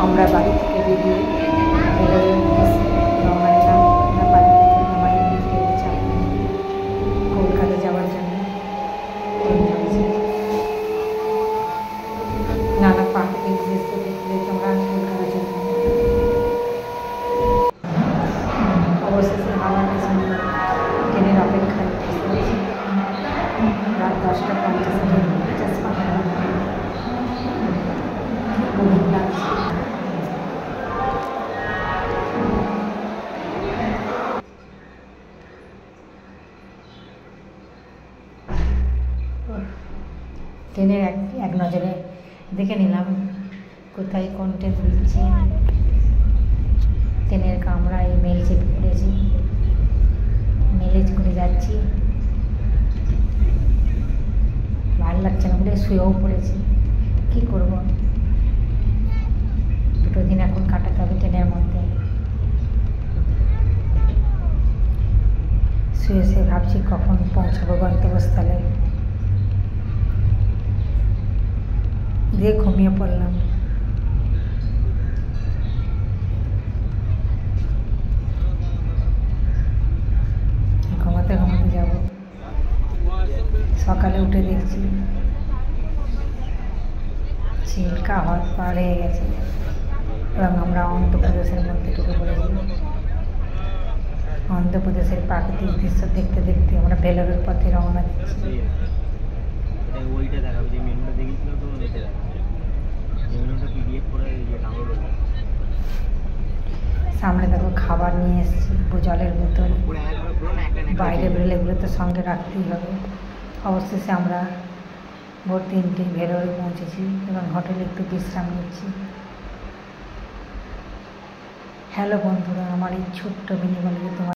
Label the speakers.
Speaker 1: আমরা বাড়ি থেকে বেরিয়ে বেরোয় রওনা দিলাম। আমরা বাড়ি থেকে আমার কলকাতা যাওয়ার জন্য নানা প্রাকৃতিক দৃশ্য দেখতে তোমরা কলকাতা চলে অবশেষে হাওড়া স্টেশনে ট্রেনের অপেক্ষায় রাত 10:50 ট্রেনের এক নজরে দেখে নিলাম কোথায় কোন ট্রেন দিচ্ছে। ট্রেনের কামরায় মেল চেপে পড়েছি, মেলে করে যাচ্ছি। ভালো লাগছে না বলে শুয়েও পড়েছি। কী করবো, 2 দিন এখন কাটাতে হবে ট্রেনের মধ্যে। শুয়ে ভাবছি কখন পৌঁছাবো গন্তব্যস্থলে। দিয়ে ঘুমিয়ে পড়লাম। ঘুমাতে ঘুমাতে যাব। সকালে উঠে দেখছি চিল্কা হ্রদ পার হয়ে গেছে এবং আমরা অন্ধ্রপ্রদেশের মধ্যে ঢুকে পড়েছি। অন্ধ্রপ্রদেশের প্রাকৃতিক দৃশ্য দেখতে দেখতে আমরা ভেলোরের পথে রওনা দিচ্ছি। সামনে দেখো খাবার নিয়ে এসেছি, জলের বোতল। বাইরে বেরোলে এগুলো তো সঙ্গে রাখতেই হবে। অবশেষে আমরা ভোর 3টে ভেলোরে পৌঁছেছি এবং হোটেলে একটু বিশ্রাম নিচ্ছি। হ্যালো বন্ধুরা, আমার এই ছোট্ট মিনি তোমার